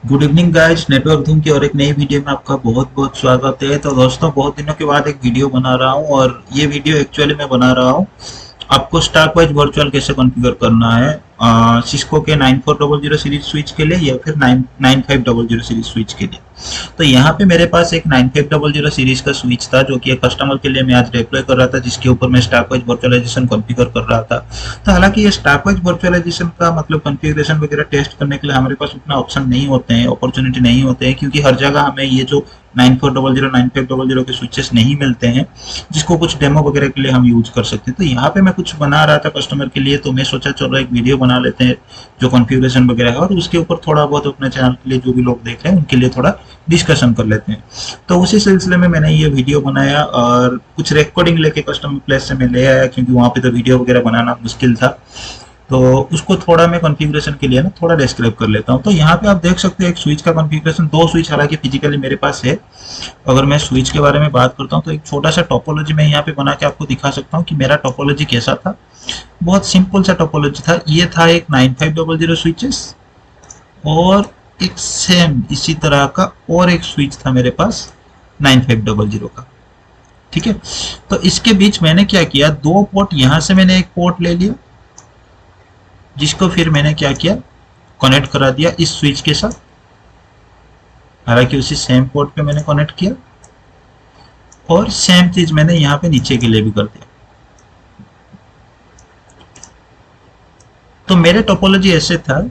Good evening guys, network धूम की और एक नई वीडियो में आपका बहुत बहुत स्वागत है। तो दोस्तों, बहुत दिनों के बाद एक वीडियो बना रहा हूं और ये वीडियो एक्चुअली मैं बना रहा हूं आपको स्टाक वाइज वर्चुअल कैसे कॉन्फ़िगर करना है सिस्को के 9400 सीरीज स्विच के लिए या फिर 9500 सीरीज स्विच के लिए। तो यहाँ पे मेरे पास एक 9500 सीरीज का स्विच था जो कि एक कस्टमर के लिए मैं आज डिप्लॉय कर रहा था, जिसके ऊपर मैं स्टाक वाइज वर्चुअलाइजेशन कॉन्फ़िगर कर रहा था। तो हालांकि ये स्टाक वाइज वर्चुअलाइजेशन का मतलब कॉन्फ़िगरेशन वगैरह टेस्ट करने के लिए हमारे पास उतना ऑप्शन नहीं होते हैं, अपॉर्चुनिटी नहीं होते हैं, क्योंकि हर जगह हमें ये जो 9400 9500 के स्विचेस नहीं मिलते हैं जिसको कुछ डेमो वगैरह के लिए हम यूज कर सकते हैं। तो यहाँ पे मैं कुछ बना रहा था कस्टमर के लिए, तो मैं सोचा चलो एक वीडियो बना लेते हैं जो कॉन्फ़िगरेशन वगैरह है और उसके ऊपर थोड़ा बहुत अपने चैनल के लिए जो भी लोग देख रहे हैं उनके लिए थोड़ा डिस्कशन कर लेते हैं। तो उसी सिलसिले में मैंने ये वीडियो बनाया और कुछ रिकॉर्डिंग लेके कस्टमर प्लेस से मैं ले आया, क्योंकि वहाँ पे तो वीडियो वगैरह बनाना मुश्किल था। तो उसको थोड़ा मैं कॉन्फ़िगरेशन के लिए ना थोड़ा डिस्क्राइब कर लेता हूँ। तो यहाँ पे आप देख सकते हैं एक स्विच का कॉन्फ़िगरेशन, दो स्विच हालांकि फिजिकली मेरे पास है। अगर मैं स्विच के बारे में बात करता हूँ तो एक छोटा सा टोपोलॉजी मैं यहाँ पे बना के आपको दिखा सकता हूँ कि मेरा टोपोलॉजी कैसा था। बहुत सिंपल सा टोपोलॉजी था। ये था एक 9500 स्विचेस और एक सेम इसी तरह का और एक स्विच था मेरे पास 9500 का। ठीक है, तो इसके बीच मैंने क्या किया, दो पोर्ट यहाँ से मैंने एक पोर्ट ले लिया जिसको फिर मैंने क्या किया, कनेक्ट करा दिया इस स्विच के साथ। हालांकि उसी सेम पोर्ट पे मैंने कनेक्ट किया और सेम चीज मैंने यहाँ पे नीचे के लिए भी कर दिया। तो मेरे टोपोलॉजी ऐसे था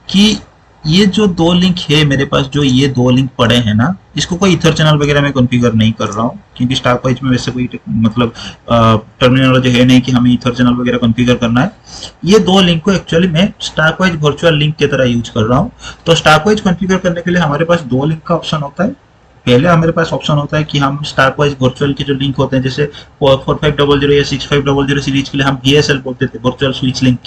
कि ये जो दो लिंक है मेरे पास, जो ये दो लिंक पड़े हैं ना, इसको कोई इथर चैनल वगैरह में कॉन्फ़िगर नहीं कर रहा हूँ, क्योंकि स्टाक वाइज में वैसे कोई मतलब टर्मिनोलॉजी है नहीं कि हमें इथर चैनल वगैरह कॉन्फ़िगर करना है। ये दो लिंक को एक्चुअली मैं स्टाक वाइज वर्चुअल लिंक की तरह यूज कर रहा हूँ। तो स्टाक वाइज कॉन्फ़िगर करने के लिए हमारे पास दो लिंक का ऑप्शन होता है। पहले हमारे पास ऑप्शन होता है कि हम स्टाक वाइज वर्चुअल के जो लिंक होते हैं, जैसे 4500 या 6500 सीरीज के लिए हम VSL बोलते थे, वर्चुअल स्विच लिंक।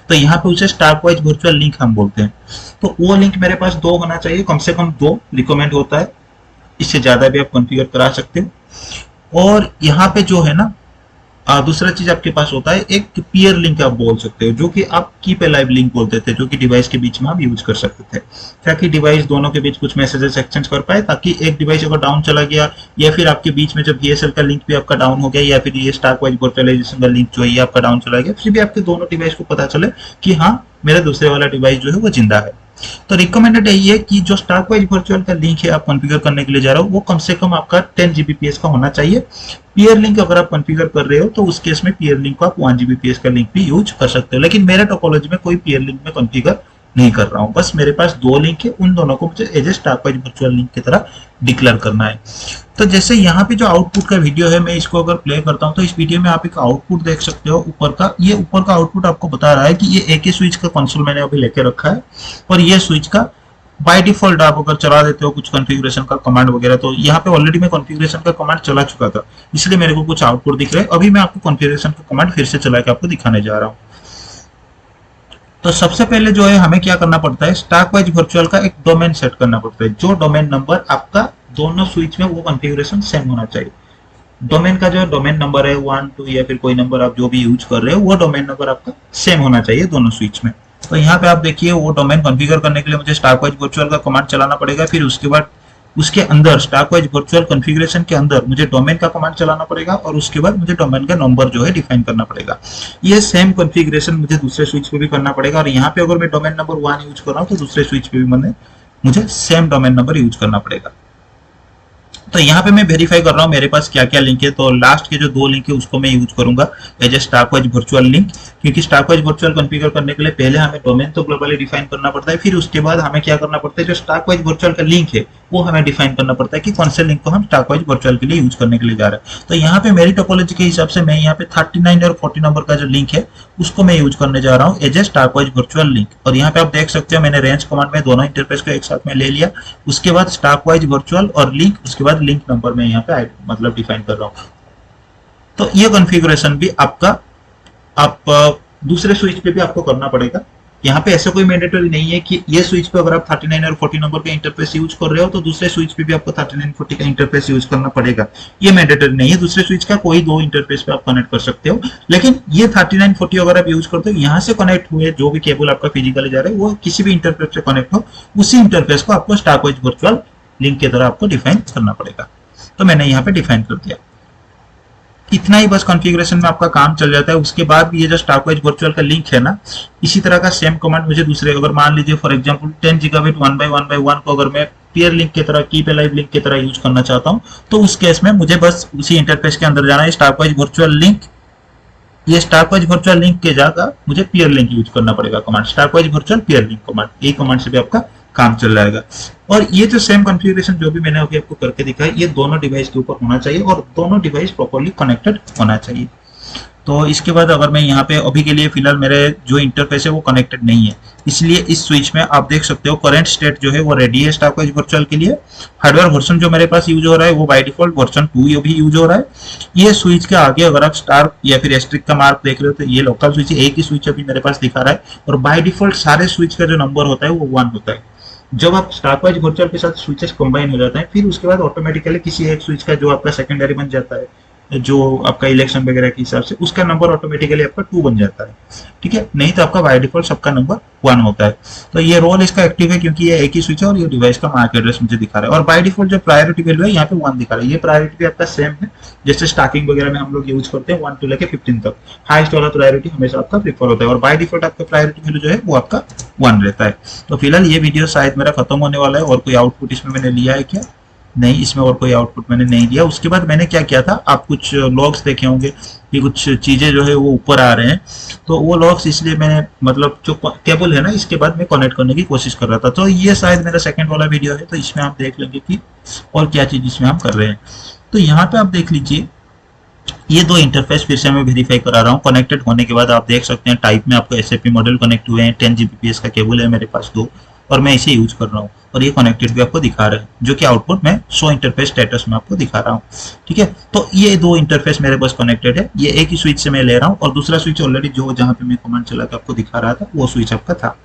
तो यहाँ पे उसे स्टाक वाइज वर्चुअल लिंक हम बोलते हैं। तो वो लिंक मेरे पास दो होना चाहिए, कम से कम दो रिकमेंड होता है, इससे ज्यादा भी आप कॉन्फ़िगर करा सकते हो। और यहाँ पे जो है ना, दूसरा चीज आपके पास होता है एक पीयर लिंक आप बोल सकते हो, जो कि आप कीप अलाइव लिंक बोलते थे, जो कि डिवाइस के बीच में आप यूज कर सकते थे ताकि डिवाइस दोनों के बीच कुछ मैसेजेस एक्सचेंज कर पाए, ताकि एक डिवाइस अगर डाउन चला गया या फिर आपके बीच में जब VSL का लिंक भी आपका डाउन हो गया या फिर ये स्टाक वाइज वर्चुअलाइजेशन का लिंक जो है आपका डाउन चला गया, फिर भी आपके दोनों डिवाइस को पता चले कि हाँ, मेरा दूसरे वाला डिवाइस जो है वो जिंदा है। तो रिकमेंडेड यही है कि जो स्टाक वाइज वर्चुअल का लिंक है आप कॉन्फ़िगर करने के लिए जा रहे हो, वो कम से कम आपका 10 Gbps का होना चाहिए। पीयर लिंक अगर आप कॉन्फ़िगर कर रहे हो तो उस केस में पीयर लिंक को आप 1 Gbps का लिंक भी यूज कर सकते हो, लेकिन मेरे टोपोलॉजी में कोई पीयर लिंक में कॉन्फ़िगर नहीं कर रहा हूँ। बस मेरे पास दो लिंक है, उन दोनों को मुझे as a stack wise virtual link की तरह डिक्लेयर करना है। तो जैसे यहाँ पे जो आउटपुट का वीडियो है, मैं इसको अगर प्ले करता हूँ तो इस वीडियो में आप एक आउटपुट देख सकते हो ऊपर का। ये ऊपर का आउटपुट आपको बता रहा है कि ये एक ही स्विच का कंसोल मैंने अभी लेके रखा है और ये स्विच का बाय डिफॉल्ट आप अगर चला देते हो कुछ कॉन्फ़िगरेशन का कमांड वगैरह, तो यहाँ पे ऑलरेडी मैं कॉन्फ़िगरेशन का कमांड चला चुका था, इसलिए मेरे को कुछ आउटपुट दिख रहा है। अभी मैं आपको कॉन्फ़िगरेशन का कमांड फिर से चला के आपको दिखाने जा रहा हूँ। तो सबसे पहले जो है हमें क्या करना पड़ता है, स्टाक वाइज वर्चुअल का एक डोमेन सेट करना पड़ता है। जो डोमेन नंबर आपका दोनों स्विच में वो कॉन्फ़िगरेशन सेम होना चाहिए। डोमेन का जो डोमेन नंबर है 1 2 या फिर कोई नंबर आप जो भी यूज कर रहे हो, वो डोमेन नंबर आपका सेम होना चाहिए दोनों स्विच में। तो यहाँ पे आप देखिए, वो डोमेन कॉन्फ़िगर करने के लिए मुझे स्टाक वाइज वर्चुअल का कमांड चलाना पड़ेगा, फिर उसके बाद उसके अंदर स्टाक वाइज वर्चुअल कॉन्फ़िगरेशन के अंदर मुझे डोमेन का कमांड चलाना पड़ेगा और उसके बाद मुझे डोमेन का नंबर जो है डिफाइन करना पड़ेगा। ये सेम कॉन्फ़िगरेशन मुझे दूसरे स्विच पे भी करना पड़ेगा और यहाँ पे अगर मैं डोमेन नंबर 1 यूज कर रहा हूँ तो दूसरे स्विच पे भी मुझे सेम डोमेन नंबर यूज करना पड़ेगा। तो यहाँ पे मैं वेरीफाई कर रहा हूँ मेरे पास क्या क्या लिंक है। तो लास्ट के जो दो लिंक है उसको मैं यूज करूंगा as a stack wise virtual link, क्योंकि स्टाक वाइज वर्चुअल कॉन्फ़िगर करने के लिए पहले हमें डोमेन तो ग्लोबली डिफाइन करना पड़ता है, फिर उसके बाद हमें क्या करना पड़ता है, जो स्टाक वाइज वर्चुअल का लिंक है वो हमें डिफाइन करना पड़ता है कि कौन से लिंक को हम स्टाक वाइज वर्चुअल के लिए यूज करने के लिए जा रहे हैं। तो यहाँ पे मेरी टोपोलॉजी के हिसाब से मैं यहाँ पे 39 और 40 नंबर का जो लिंक है उसको मैं यूज करने जा रहा हूँ as a stack wise virtual link. और यहाँ पे आप देख सकते हो मैंने रेंज कमांड में दोनों इंटरफेस को एक साथ में ले लिया, उसके बाद स्टाक वाइज वर्चुअल और लिंक, उसके बाद लिंक नंबर में यहाँ पे मतलब डिफाइन कर रहा हूँ। तो ये कॉन्फ़िगरेशन भी आपका आप दूसरे स्विच पे भी आपको करना पड़ेगा। यहाँ पे ऐसा कोई मैंडेटरी नहीं है कि ये स्विच पे अगर आप 39 और 40 नंबर का इंटरफेस यूज कर रहे हो तो दूसरे स्विच पे भी आपको 39 40 का इंटरफेस यूज करना पड़ेगा। ये मैंडेटरी नहीं है, दूसरे स्विच का कोई दो इंटरफेस पे आप कनेक्ट कर सकते हो। लेकिन ये 39 40 अगर आप यूज करते हो, यहाँ से कनेक्ट हुए जो भी केबल आपका फिजिकली जा रहा है वो किसी भी इंटरफेस से कनेक्ट हो, उसी इंटरफेस को आपको स्टारवाइज वर्चुअल लिंक की तरह आपको डिफाइन करना पड़ेगा। तो मैंने यहाँ पे डिफाइन कर दिया। इतना ही बस कॉन्फ़िगरेशन में आपका काम चल जाता है। उसके बाद भी ये जो स्टारवाइज वर्चुअल का लिंक है ना, इसी तरह का सेम कमांड मुझे दूसरे, अगर मान लीजिए फॉर एग्जांपल 10 गीगाबिट 1/1/1 को अगर मैं पीयर लिंक की तरह, कीप अलाइव लिंक की तरह यूज करना चाहता हूं, तो उस केस में मुझे बस उसी इंटरफेस के अंदर जाना है, स्टारवाइज वर्चुअल लिंक, ये स्टारवाइज वर्चुअल लिंक के जगह मुझे पीयर लिंक यूज करना पड़ेगा command, starwise virtual peer link command. ये कमांड से भी आपका काम चल जाएगा। और ये जो सेम कॉन्फ़िगरेशन जो भी मैंने अभी आपको करके दिखाया, ये दोनों डिवाइस के ऊपर होना चाहिए और दोनों डिवाइस प्रॉपर्ली कनेक्टेड होना चाहिए। तो इसके बाद अगर मैं यहाँ पे अभी के लिए फिलहाल मेरे जो इंटरफेस है वो कनेक्टेड नहीं है, इसलिए इस स्विच में आप देख सकते हो करंट स्टेट जो है वो रेडी है स्टारवाइज वर्चुअल के लिए। हार्डवेयर वर्जन जो मेरे पास यूज हो रहा है वो बाय डिफॉल्ट वर्जन 2 भी यूज हो रहा है। ये स्विच के आगे अगर आप स्टार या फिर एस्ट्रिक का मार्क देख रहे हो तो ये लोकल स्विच है, एक ही स्विच अभी मेरे पास दिखा रहा है। और बाय डिफॉल्ट सारे स्विच का जो नंबर होता है वो 1 होता है। जब आप स्टारवाइज वर्चुअल के साथ स्विचेस कंबाइन हो जाते हैं, फिर उसके बाद ऑटोमेटिकली किसी एक स्विच का जो आपका सेकेंडरी बन जाता है, जो आपका इलेक्शन वगैरह के हिसाब से, उसका नंबर ऑटोमेटिकली आपका 2 बन जाता है। ठीक है, नहीं तो आपका बाय डिफॉल्ट सबका नंबर 1 होता है। तो ये रोल इसका एक्टिव है क्योंकि ये एक ही स्विच है और ये डिवाइस का मैक एड्रेस मुझे दिखा रहा है। और बाय डिफॉल्ट जो प्रायोरिटी वैल्यू है यहाँ पे 1 दिखा रहा है। ये प्रायोरिटी भी आपका सेम है जैसे स्टार्टिंग वगैरह में हम लोग यूज करते हैं 1 to लेके 15 तक। हाईएस्ट वाला प्रायोरिटी हमेशा आपका प्रीफर होता है और बाय डिफॉल्ट आपका प्रायोरिटी वैल्यू जो है वो आपका 1 रहता है। तो फिलहाल ये वीडियो शायद मेरा खत्म होने वाला है। और कोई आउटपुट इसमें मैंने लिया है क्या? नहीं, इसमें और कोई आउटपुट मैंने नहीं दिया। उसके बाद मैंने क्या किया था, आप कुछ लॉग्स देखे होंगे कि कुछ चीजें जो है वो ऊपर आ रहे हैं, तो वो लॉग्स इसलिए मैंने, मतलब जो केबल है ना, इसके बाद मैं कनेक्ट करने की कोशिश कर रहा था। तो ये शायद मेरा सेकंड वाला वीडियो है, तो इसमें आप देख लेंगे कि और क्या चीज इसमें हम कर रहे हैं। तो यहाँ पे आप देख लीजिए, ये दो इंटरफेस फिर से मैं वेरीफाई करा रहा हूँ। कनेक्टेड होने के बाद आप देख सकते हैं टाइप में आपको SAP मॉडल कनेक्ट हुए हैं, 10 Gbps का केबल है मेरे पास 2, और मैं इसे यूज कर रहा हूँ और ये कनेक्टेड भी आपको दिखा रहा है, जो कि आउटपुट में शो इंटरफेस स्टेटस में आपको दिखा रहा हूँ। ठीक है, तो ये दो इंटरफेस मेरे पास कनेक्टेड है। ये एक ही स्विच से मैं ले रहा हूँ और दूसरा स्विच ऑलरेडी जो जहाँ पे मैं कमांड चला के आपको दिखा रहा था वो स्विच आपका था।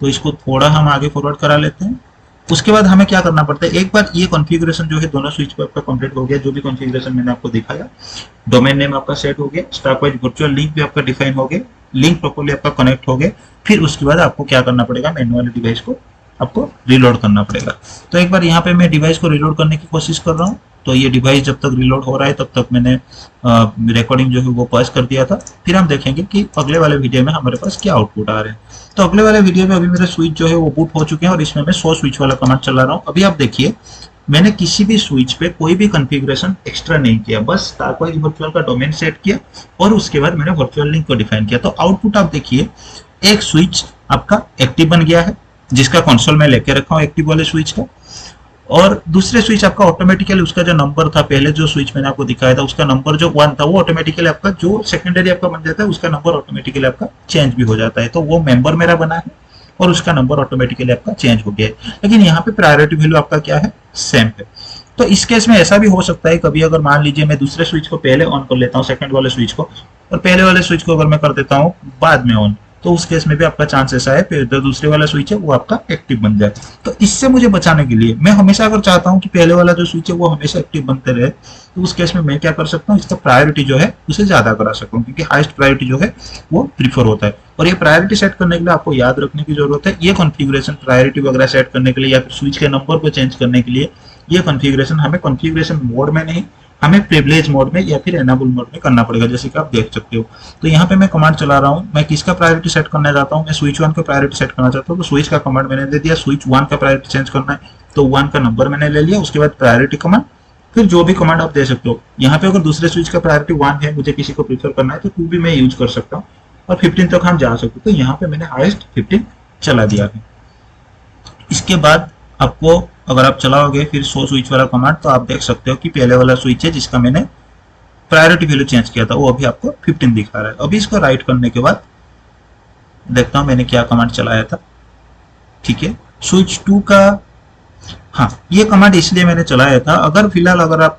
तो इसको थोड़ा हम आगे फॉरवर्ड करा लेते हैं। उसके बाद हमें क्या करना पड़ता है, एक बार ये कॉन्फ़िगरेशन जो है दोनों स्विच पर आपका कंप्लीट हो गया, जो भी कॉन्फ़िगरेशन मैंने आपको दिखाया, डोमेन नेम आपका सेट हो गया, स्टारवाइज वर्चुअल लिंक भी आपका डिफाइन हो गया, लिंक प्रॉपर्ली आपका कनेक्ट हो गया, फिर उसके बाद आपको क्या करना पड़ेगा, मैनुअली डिवाइस को आपको रिलोड करना पड़ेगा। तो एक बार यहाँ पे मैं डिवाइस को रिलोड करने की कोशिश कर रहा हूँ। तो ये डिवाइस जब तक रिलोड हो रहा है तब तक मैंने रिकॉर्डिंग जो है वो पॉज कर दिया था। फिर हम देखेंगे कि अगले वाले वीडियो में हमारे पास क्या आउटपुट आ रहे हैं। तो अगले वाले वीडियो में अभी मेरे स्विच जो है वो बूट हो चुके हैं और इसमें मैं 100 स्विच वाला कमांड चला रहा हूँ। अभी आप देखिए, मैंने किसी भी स्विच पे कोई भी कॉन्फ़िगरेशन एक्स्ट्रा नहीं किया, बस स्टारवाइज वर्चुअल का डोमेन सेट किया और उसके बाद मैंने वर्चुअल लिंक को डिफाइन किया। तो आउटपुट आप देखिए, एक स्विच आपका एक्टिव बन गया है जिसका कंसोल में लेके रखा हूं एक्टिव वाले स्विच का, और दूसरे स्विच आपका ऑटोमेटिकली उसका जो नंबर था, पहले जो स्विच मैंने आपको दिखाया था उसका नंबर जो 1 था, वो ऑटोमेटिकली आपका जो सेकेंडरी आपका बन जाता है उसका नंबर ऑटोमेटिकली आपका चेंज भी हो जाता है। तो वो मेंबर मेरा बना है और उसका नंबर ऑटोमेटिकली आपका चेंज हो गया है। लेकिन यहाँ पे प्रायोरिटी वैल्यू आपका क्या है, सेम है। तो इस केस में ऐसा भी हो सकता है, कभी अगर मान लीजिए मैं दूसरे स्विच को पहले ऑन कर लेता हूँ, सेकंड वाले स्विच को, और पहले वाले स्विच को अगर मैं कर देता हूँ बाद में ऑन, तो उस केस में भी आपका चांस ऐसा है फिर जो दूसरे वाला स्विच है वो आपका एक्टिव बन जाए। तो इससे मुझे बचाने के लिए मैं हमेशा अगर चाहता हूं कि पहले वाला जो स्विच है वो हमेशा एक्टिव बनते रहे, तो उस केस में मैं क्या कर सकता हूं, इसका प्रायोरिटी जो है उसे ज्यादा करा सकता हूं, क्योंकि हाईएस्ट प्रायोरिटी जो है वो प्रीफर होता है। और ये प्रायोरिटी सेट करने के लिए आपको याद रखने की जरूरत है, ये कॉन्फ़िगरेशन प्रायोरिटी वगैरह सेट करने के लिए या फिर स्विच के नंबर को चेंज करने के लिए ये कॉन्फ़िगरेशन हमें कॉन्फ़िगरेशन मोड में नहीं, हमें प्रिविलेज मोड में या फिर एनेबल मोड में करना पड़ेगा, जैसे कि आप देख सकते हो। तो यहाँ पे मैं कमांड चला रहा हूँ, मैं किसका प्रायोरिटी सेट करना चाहता हूँ, मैं स्विच 1 का प्रायोरिटी सेट करना चाहता हूँ। तो स्विच का कमांड मैंने दे दिया, स्विच 1 का प्रायोरिटी चेंज करना है तो 1 का नंबर मैंने ले लिया, उसके बाद प्रायोरिटी कमांड, फिर जो भी कमांड आप दे सकते हो। यहाँ पे अगर दूसरे स्विच का प्रायोरिटी 1 है, मुझे किसी को प्रीफर करना है तो 2 भी मैं यूज कर सकता हूँ और 15 तक हम जा सकते। तो यहाँ पे मैंने हाईएस्ट 15 चला दिया है। इसके बाद आपको अगर आप चलाओगे फिर 100 स्विच वाला कमांड, तो आप देख सकते हो कि पहले वाला स्विच है जिसका मैंने प्रायोरिटी वैल्यू चेंज किया था वो अभी आपको 15 दिखा रहा है। अभी इसको राइट करने के बाद देखता हूं मैंने क्या कमांड चलाया था। ठीक है, स्विच 2 का, हाँ ये कमांड इसलिए मैंने चलाया था, अगर फिलहाल अगर आप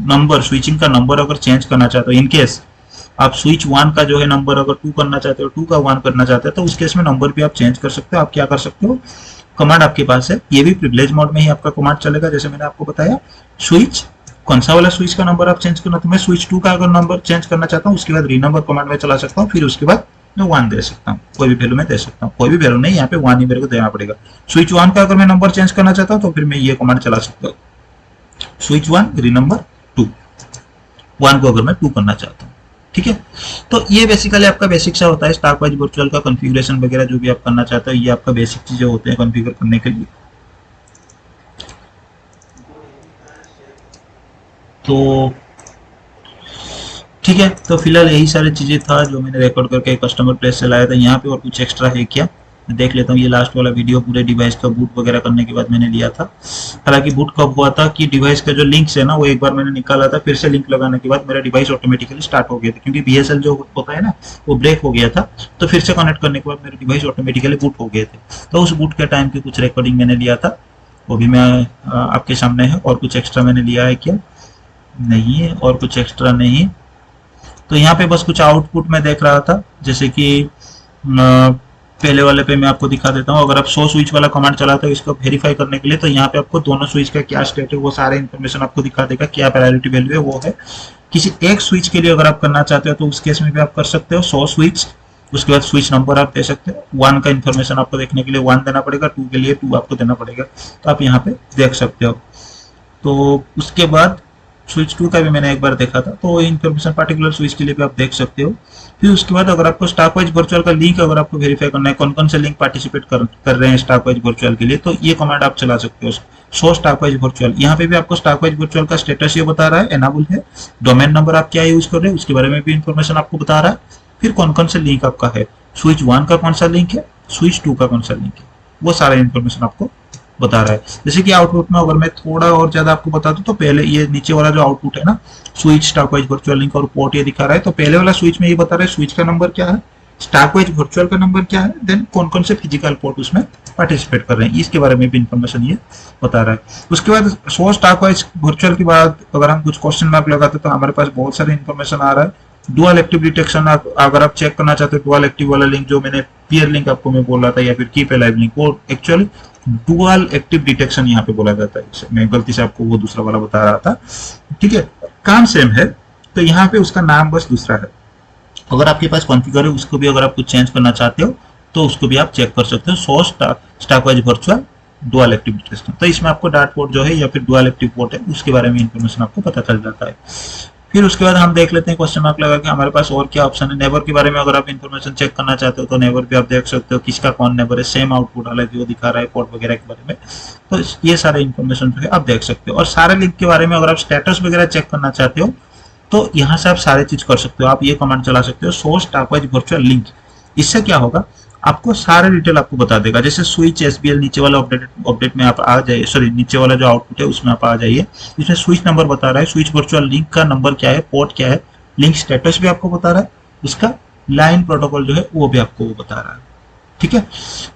नंबर, स्विचिंग का नंबर अगर चेंज करना चाहते हो, इनकेस आप स्विच 1 का जो है नंबर अगर 2 करना चाहते हो, 2 का 1 करना चाहते हो, तो उस केस में नंबर भी आप चेंज कर सकते हो। आप क्या कर सकते हो, कमांड आपके पास है, ये भी प्रिविलेज मोड में ही आपका कमांड चलेगा। जैसे मैंने आपको बताया स्विच, कौन सा वाला स्विच का नंबर आप चेंज करना, तो मैं स्विच 2 का अगर नंबर चेंज करना चाहता हूँ, उसके बाद रीनंबर कमांड में चला सकता हूँ, फिर उसके बाद मैं 1 दे सकता हूँ, कोई भी वैल्यू में दे सकता हूँ, कोई भी वैल्यू नहीं, यहाँ पे 1 ही मेरे को देना पड़ेगा। स्विच 1 का अगर मैं नंबर चेंज करना चाहता हूँ तो फिर मैं ये कमांड चला सकता हूँ, स्विच 1 रीनंबर 2, 1 को अगर मैं 2 करना चाहता हूँ। ठीक है, तो ये बेसिकली आपका बेसिक सा होता है स्टॉक वाइज वर्चुअल का कॉन्फ़िगरेशन वगैरह जो भी आप करना चाहते हो, ये आपका बेसिक चीजें होते हैं कॉन्फ़िगर करने के लिए। तो ठीक है, तो फिलहाल यही सारी चीजें था जो मैंने रिकॉर्ड करके कस्टमर प्लेस से लाया था। यहाँ पे और कुछ एक्स्ट्रा है क्या, मैं देख लेता हूँ। ये लास्ट वाला वीडियो पूरे डिवाइस का बूट वगैरह करने के बाद मैंने लिया था। हालांकि बूट कब हुआ था कि डिवाइस का जो लिंक्स है ना, वो एक बार मैंने निकाला था, फिर से लिंक लगाने के बाद मेरा डिवाइस ऑटोमेटिकली स्टार्ट हो गया था, क्योंकि बीएसएल जो होता है ना वो ब्रेक हो गया था। तो फिर से कनेक्ट करने के बाद मेरे डिवाइस ऑटोमेटिकली बूट हो गए थे। तो उस बूट के टाइम की कुछ रिकॉर्डिंग मैंने लिया था, वो भी मैं आपके सामने है। और कुछ एक्स्ट्रा मैंने लिया है क्या, नहीं है, और कुछ एक्स्ट्रा नहीं। तो यहाँ पे बस कुछ आउटपुट में देख रहा था, जैसे कि पहले वाले पे मैं आपको दिखा देता हूँ। अगर आप 100 स्विच वाला कमांड चलाते हो इसको वेरीफाई करने के लिए, तो यहाँ पे आपको दोनों स्विच का क्या स्टेट है वो सारे इन्फॉर्मेशन आपको दिखा देगा, क्या प्रायोरिटी वैल्यू है वो है। किसी एक स्विच के लिए अगर आप करना चाहते हो तो उस केस में भी आप कर सकते हो 100 स्विच, उसके बाद स्विच नंबर आप दे सकते हो। 1 का इन्फॉर्मेशन आपको देखने के लिए 1 देना पड़ेगा, 2 के लिए 2 आपको देना पड़ेगा, तो आप यहाँ पे देख सकते हो। तो उसके बाद स्विच 2 का भी मैंने एक बार देखा था, तो इन्फॉर्मेशन पार्टिकुलर स्विच के लिए भी आप देख सकते हो। फिर उसके बाद अगर आपको स्टॉक वाइज वर्चुअल का लिंक अगर आपको वेरीफाई करना है, कौन कौन से लिंक पार्टिसिपेट कर रहे हैं स्टॉक वाइज वर्चुअल के लिए, तो ये कमांड आप चला सकते हो, शो स्टॉक वाइज वर्चुअल। यहाँ पे भी आपको स्टॉक वाइज वर्चुअल का स्टेटस ये बता रहा है, एनाबल है। डोमेन नंबर आप क्या यूज कर रहे हैं उसके बारे में भी इन्फॉर्मेशन आपको बता रहा है। फिर कौन कौन से लिंक आपका है, स्विच 1 का कौन सा लिंक है, स्विच 2 का कौन सा लिंक है, वो सारा इन्फॉर्मेशन आपको बता रहा है। जैसे कि आउटपुट में अगर मैं थोड़ा और ज्यादा आपको बता दूं, तो पहले ये नीचे वाला जो आउटपुट है ना, switch stock wise virtual link और पोर्ट ये दिखा रहा है। तो पहले वाला स्विच में ये बता रहा है स्विच का नंबर क्या है, स्टॉक वाइज वर्चुअल का नंबर क्या है, देन कौन कौन से फिजिकल पोर्ट उसमें पार्टिसिपेट कर रहे हैं, इसके बारे में भी इंफॉर्मेशन ये बता रहा है। उसके बाद सो स्टॉक वाइज वर्चुअल के बाद अगर हम कुछ क्वेश्चन मार्क लगाते तो हमारे पास बहुत सारे इन्फॉर्मेशन आ रहा है। डुअल एक्टिव डिटेक्शन अगर आप चेक करना चाहते हो, डुअल एक्टिव वाला लिंक जो मैंने पीयर लिंक आपको मैं बोल रहा था, या फिर कीप अलाइव लिंक, वो एक्चुअली डुअल एक्टिव डिटेक्शन यहाँ पे बोला जाता है। मैं गलती से आपको वो दूसरा वाला बता रहा था, ठीक है, काम सेम है, तो यहाँ पे उसका नाम बस दूसरा है। अगर आपके पास कॉन्फ़िगर है उसको भी अगर आप कुछ चेंज करना चाहते हो तो उसको भी आप चेक कर सकते हो। सो stock wise virtual dual active detection, तो इसमें आपको डार्ट पोर्ट जो है या फिर डुअल एक्टिव पोर्ट है उसके बारे में इंफॉर्मेशन आपको पता चल जाता है। फिर उसके बाद हम देख लेते हैं क्वेश्चन मार्क लगा के हमारे पास और क्या ऑप्शन है। नेबर के बारे में अगर आप इन्फॉर्मेशन चेक करना चाहते हो तो नेबर भी आप देख सकते हो, किसका कौन नेबर है, सेम आउटपुट हालांकि वो दिखा रहा है पोर्ट वगैरह के बारे में। तो ये सारे इन्फॉर्मेशन जो है आप देख सकते हो। और सारे लिंक के बारे में अगर आप स्टेटस वगैरह चेक करना चाहते हो तो यहाँ से आप सारे चीज कर सकते हो। आप ये कमांड चला सकते हो, show stock wise virtual link. इससे क्या होगा, आपको सारे डिटेल आपको बता देगा। जैसे स्विच एसबीएल नीचे वाला अपडेट में आप आ जाइए, सॉरी नीचे वाला जो आउटपुट है उसमें आप आ जाइए, इसमें स्विच नंबर बता रहा है, स्विच वर्चुअल लिंक का नंबर क्या है, पोर्ट क्या है, लिंक स्टेटस भी आपको बता रहा है, उसका लाइन प्रोटोकॉल जो है वो भी आपको बता रहा है। ठीक है,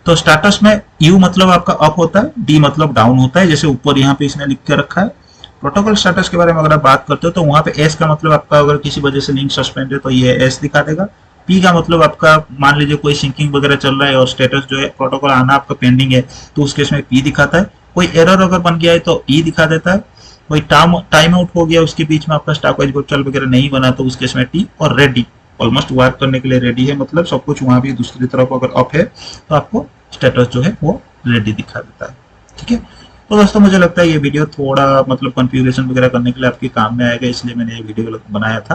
तो स्टेटस में यू मतलब आपका अप होता है, डी मतलब डाउन होता है, जैसे ऊपर यहाँ पे इसने लिख के रखा है। प्रोटोकॉल स्टेटस के बारे में अगर आप बात करते हो तो वहां पे एस का मतलब आपका अगर किसी वजह से लिंक सस्पेंड है तो ये एस दिखा देगा। पी का मतलब आपका मान लीजिए कोई सिंकिंग वगैरह चल रहा है और स्टेटस जो है प्रोटोकॉल आना आपका पेंडिंग है तो उस केस में पी दिखाता है। कोई एरर अगर बन गया है तो ई दिखा देता है। कोई टाइम आउट हो गया उसके बीच में आपका स्टॉक वाइज वर्चुअल वगैरह नहीं बना तो उस केस में टी। और रेडी ऑलमोस्ट वर्क करने के लिए रेडी है, मतलब सब कुछ वहां भी दूसरी तरफ अगर अप है तो आपको स्टेटस जो है वो रेडी दिखा देता है। ठीक है, तो दोस्तों मुझे लगता है ये वीडियो थोड़ा मतलब कॉन्फ़िगरेशन वगैरह करने के लिए आपके काम में आएगा, इसलिए मैंने ये वीडियो बनाया था।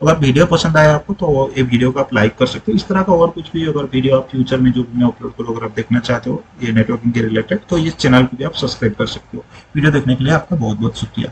अगर वीडियो पसंद आया आपको तो ये वीडियो को आप लाइक कर सकते हो। इस तरह का और कुछ भी अगर वीडियो आप फ्यूचर में जो मैं अपलोड करूँ अगर आप देखना चाहते हो ये नेटवर्किंग के रिलेटेड, तो इस चैनल को भी आप सब्सक्राइब कर सकते हो। वीडियो देखने के लिए आपका बहुत बहुत शुक्रिया।